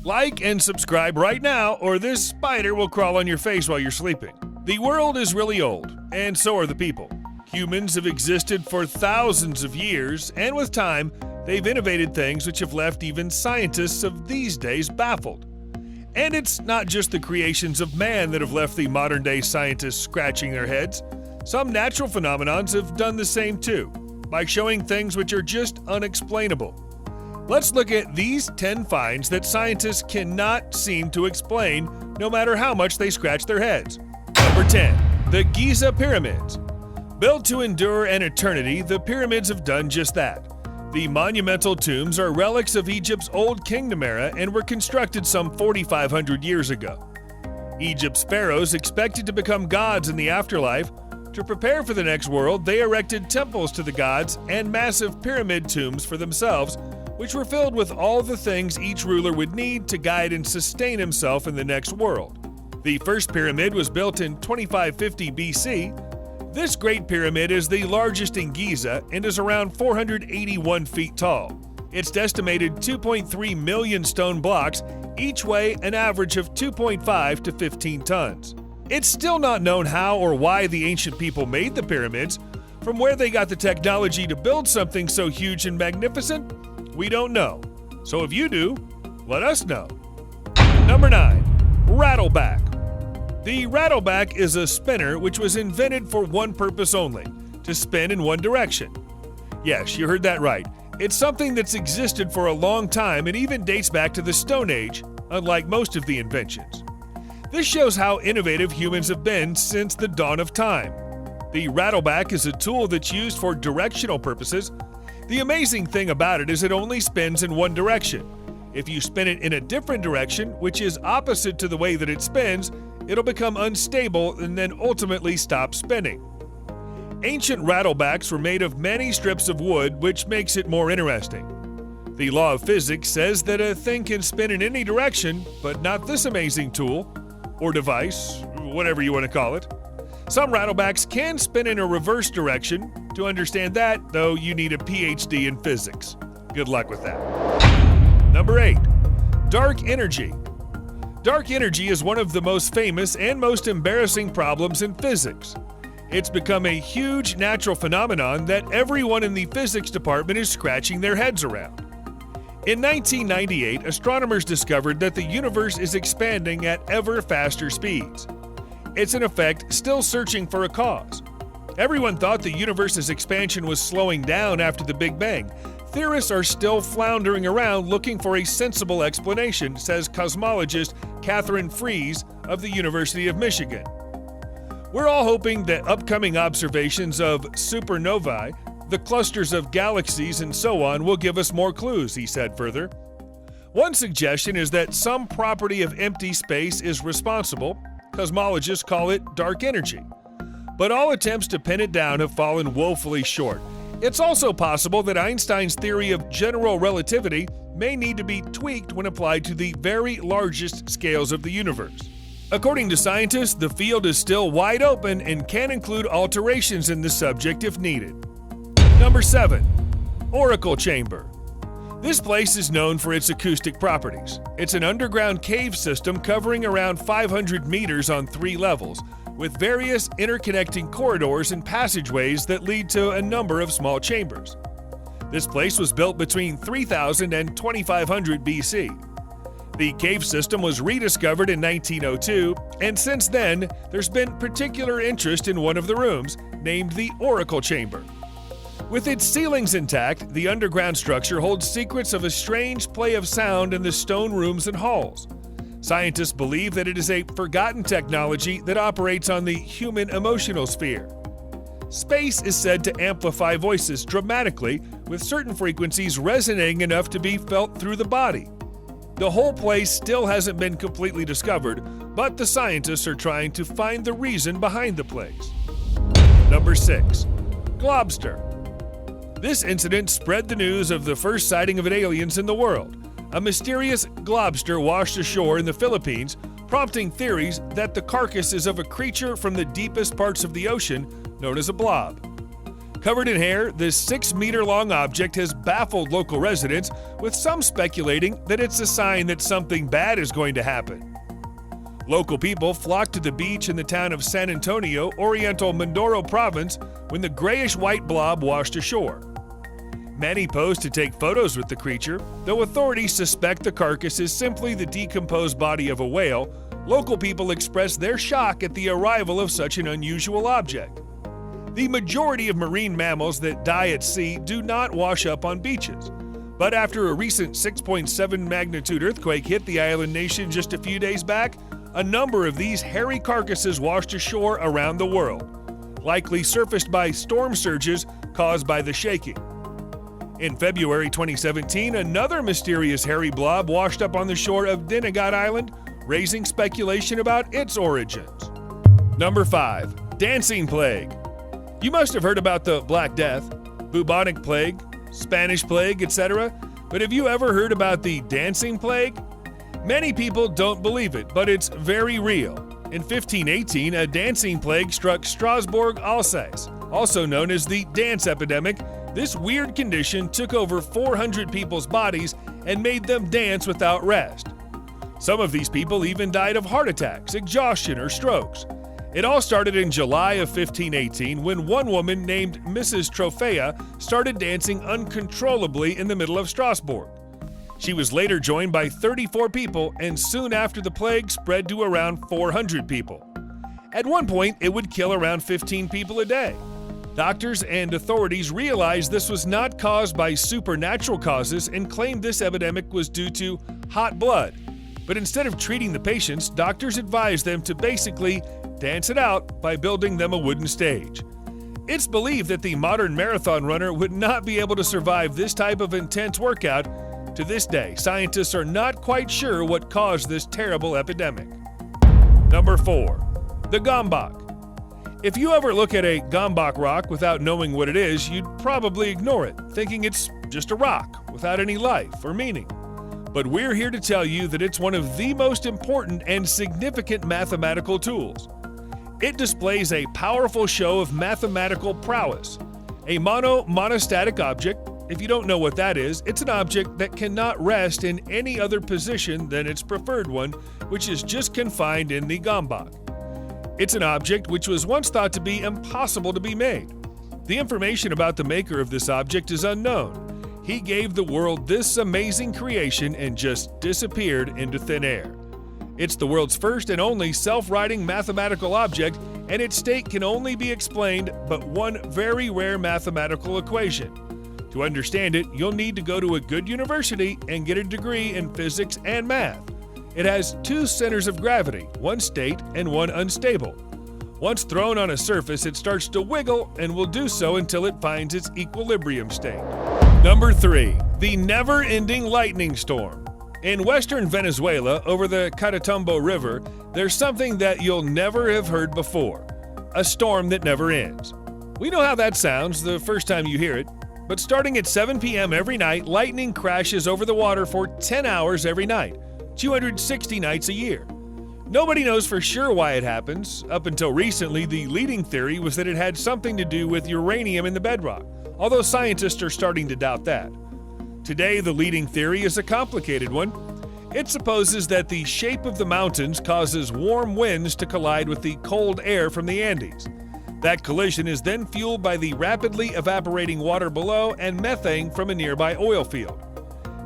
Like and subscribe right now, or this spider will crawl on your face while you're sleeping. The world is really old, and so are the people. Humans have existed for thousands of years, and with time, they've innovated things which have left even scientists of these days baffled. And it's not just the creations of man that have left the modern-day scientists scratching their heads. Some natural phenomena have done the same too, by showing things which are just unexplainable. Let's look at these 10 finds that scientists cannot seem to explain, no matter how much they scratch their heads. Number 10. The Giza Pyramids. Built to endure an eternity, the pyramids have done just that. The monumental tombs are relics of Egypt's Old Kingdom era and were constructed some 4,500 years ago. Egypt's pharaohs expected to become gods in the afterlife. To prepare for the next world, they erected temples to the gods and massive pyramid tombs for themselves, which were filled with all the things each ruler would need to guide and sustain himself in the next world. The first pyramid was built in 2550 BC. This Great Pyramid is the largest in Giza and is around 481 feet tall. Its estimated 2.3 million stone blocks each weigh an average of 2.5 to 15 tons. It's still not known how or why the ancient people made the pyramids. From where they got the technology to build something so huge and magnificent, we don't know. So if you do, let us know. Number 9. Rattleback. The Rattleback is a spinner which was invented for one purpose only, to spin in one direction. Yes, you heard that right. It's something that's existed for a long time and even dates back to the Stone Age, unlike most of the inventions. This shows how innovative humans have been since the dawn of time. The Rattleback is a tool that's used for directional purposes. The amazing thing about it is it only spins in one direction. If you spin it in a different direction, which is opposite to the way that it spins, it'll become unstable and then ultimately stop spinning. Ancient rattlebacks were made of many strips of wood, which makes it more interesting. The law of physics says that a thing can spin in any direction, but not this amazing tool, or device, whatever you want to call it. Some rattlebacks can spin in a reverse direction. To understand that, though, you need a PhD in physics. Good luck with that. Number 8. Dark energy. Dark energy is one of the most famous and most embarrassing problems in physics. It's become a huge natural phenomenon that everyone in the physics department is scratching their heads around. In 1998, astronomers discovered that the universe is expanding at ever faster speeds. It's in effect still searching for a cause. Everyone thought the universe's expansion was slowing down after the Big Bang. Theorists are still floundering around looking for a sensible explanation, says cosmologist Catherine Fries of the University of Michigan. We're all hoping that upcoming observations of supernovae, the clusters of galaxies and so on, will give us more clues, he said further. One suggestion is that some property of empty space is responsible. Cosmologists call it dark energy. But all attempts to pin it down have fallen woefully short. It's also possible that Einstein's theory of general relativity may need to be tweaked when applied to the very largest scales of the universe. According to scientists, the field is still wide open and can include alterations in the subject if needed. Number 7. Oracle Chamber. This place is known for its acoustic properties. It's an underground cave system covering around 500 meters on 3 levels, with various interconnecting corridors and passageways that lead to a number of small chambers. This place was built between 3000 and 2500 BC. The cave system was rediscovered in 1902, and since then, there's been particular interest in one of the rooms, named the Oracle Chamber. With its ceilings intact, the underground structure holds secrets of a strange play of sound in the stone rooms and halls. Scientists believe that it is a forgotten technology that operates on the human emotional sphere. Space is said to amplify voices dramatically, with certain frequencies resonating enough to be felt through the body. The whole place still hasn't been completely discovered, but the scientists are trying to find the reason behind the place. Number 6. Globster. This incident spread the news of the first sighting of aliens in the world. A mysterious globster washed ashore in the Philippines, prompting theories that the carcass is of a creature from the deepest parts of the ocean known as a blob. Covered in hair, this 6-meter-long object has baffled local residents, with some speculating that it's a sign that something bad is going to happen. Local people flocked to the beach in the town of San Antonio, Oriental Mindoro province, when the grayish-white blob washed ashore. Many posed to take photos with the creature. Though authorities suspect the carcass is simply the decomposed body of a whale, local people expressed their shock at the arrival of such an unusual object. The majority of marine mammals that die at sea do not wash up on beaches. But after a recent 6.7 magnitude earthquake hit the island nation just a few days back, a number of these hairy carcasses washed ashore around the world, likely surfaced by storm surges caused by the shaking. In February 2017, another mysterious hairy blob washed up on the shore of Dinagat Island, raising speculation about its origins. Number 5. Dancing Plague. You must have heard about the Black Death, bubonic plague, Spanish plague, etc. But have you ever heard about the dancing plague? Many people don't believe it, but it's very real. In 1518, a dancing plague struck Strasbourg, Alsace, also known as the dance epidemic. This weird condition took over 400 people's bodies and made them dance without rest. Some of these people even died of heart attacks, exhaustion, or strokes. It all started in July of 1518 when one woman named Mrs. Trophea started dancing uncontrollably in the middle of Strasbourg. She was later joined by 34 people, and soon after the plague spread to around 400 people. At one point, it would kill around 15 people a day. Doctors and authorities realized this was not caused by supernatural causes and claimed this epidemic was due to hot blood. But instead of treating the patients, doctors advised them to basically dance it out by building them a wooden stage. It's believed that the modern marathon runner would not be able to survive this type of intense workout. To this day, scientists are not quite sure what caused this terrible epidemic. Number 4. The Gumba. If you ever look at a Gumba rock without knowing what it is, you'd probably ignore it, thinking it's just a rock without any life or meaning. But we're here to tell you that it's one of the most important and significant mathematical tools. It displays a powerful show of mathematical prowess. A monostatic object, if you don't know what that is, it's an object that cannot rest in any other position than its preferred one, which is just confined in the Gumba. It's an object which was once thought to be impossible to be made. The information about the maker of this object is unknown. He gave the world this amazing creation and just disappeared into thin air. It's the world's first and only self-writing mathematical object, and its state can only be explained by one very rare mathematical equation. To understand it, you'll need to go to a good university and get a degree in physics and math. It has 2 centers of gravity, one state and one unstable. Once thrown on a surface, it starts to wiggle and will do so until it finds its equilibrium state. Number 3. The never-ending lightning storm. In western Venezuela, over the Catatumbo River, there's something that you'll never have heard before. A storm that never ends. We know how that sounds the first time you hear it, but starting at 7 p.m. every night, lightning crashes over the water for 10 hours every night, 260 nights a year. Nobody knows for sure why it happens. Up until recently, the leading theory was that it had something to do with uranium in the bedrock, although scientists are starting to doubt that. Today, the leading theory is a complicated one. It supposes that the shape of the mountains causes warm winds to collide with the cold air from the Andes. That collision is then fueled by the rapidly evaporating water below and methane from a nearby oil field.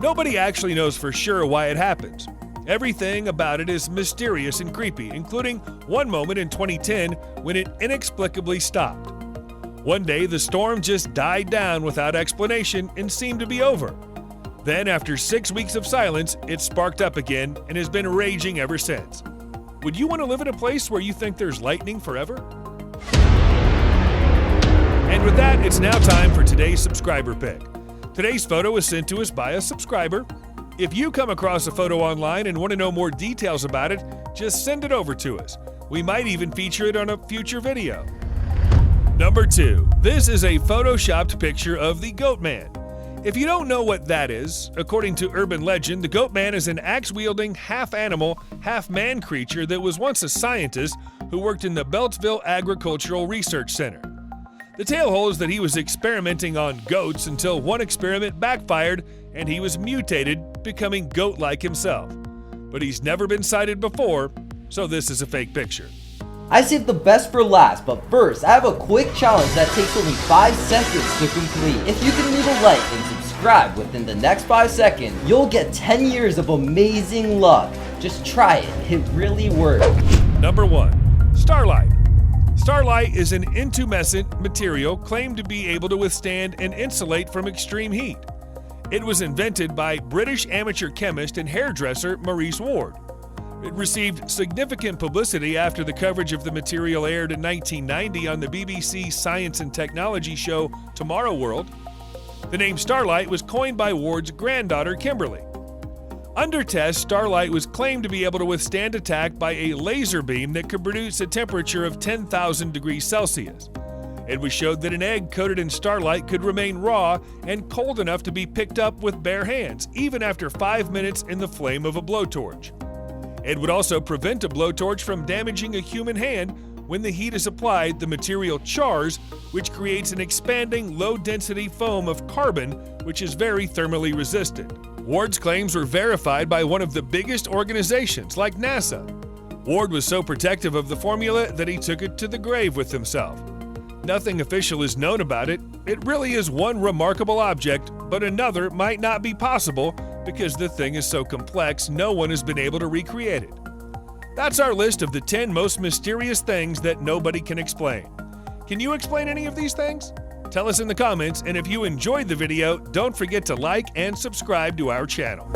Nobody actually knows for sure why it happens. Everything about it is mysterious and creepy, including one moment in 2010 when it inexplicably stopped. One day, the storm just died down without explanation and seemed to be over. Then, after 6 weeks of silence, it sparked up again and has been raging ever since. Would you want to live in a place where you think there's lightning forever? And with that, it's now time for today's subscriber pick. Today's photo was sent to us by a subscriber. If you come across a photo online and want to know more details about it, just send it over to us. We might even feature it on a future video. Number 2. This is a photoshopped picture of the Goat Man. If you don't know what that is, according to urban legend, the Goat Man is an axe-wielding, half-animal, half-man creature that was once a scientist who worked in the Beltsville Agricultural Research Center. The tale holds that he was experimenting on goats until one experiment backfired and he was mutated, becoming goat-like himself. But he's never been sighted before, so this is a fake picture. I saved the best for last, but first, I have a quick challenge that takes only 5 seconds to complete. If you can leave a like and subscribe within the next 5 seconds, you'll get 10 years of amazing luck. Just try it, it really works. Number 1. Starlight. Starlight is an intumescent material claimed to be able to withstand and insulate from extreme heat. It was invented by British amateur chemist and hairdresser Maurice Ward. It received significant publicity after the coverage of the material aired in 1990 on the BBC science and technology show Tomorrow World. The name Starlight was coined by Ward's granddaughter Kimberly. Under test, Starlight was claimed to be able to withstand attack by a laser beam that could produce a temperature of 10,000 degrees Celsius. It was showed that an egg coated in Starlight could remain raw and cold enough to be picked up with bare hands, even after 5 minutes in the flame of a blowtorch. It would also prevent a blowtorch from damaging a human hand. When the heat is applied, the material chars, which creates an expanding, low-density foam of carbon, which is very thermally resistant. Ward's claims were verified by one of the biggest organizations, like NASA. Ward was so protective of the formula that he took it to the grave with himself. Nothing official is known about it. It really is one remarkable object, but another might not be possible because the thing is so complex no one has been able to recreate it. That's our list of the 10 most mysterious things that nobody can explain. Can you explain any of these things? Tell us in the comments, and if you enjoyed the video, don't forget to like and subscribe to our channel.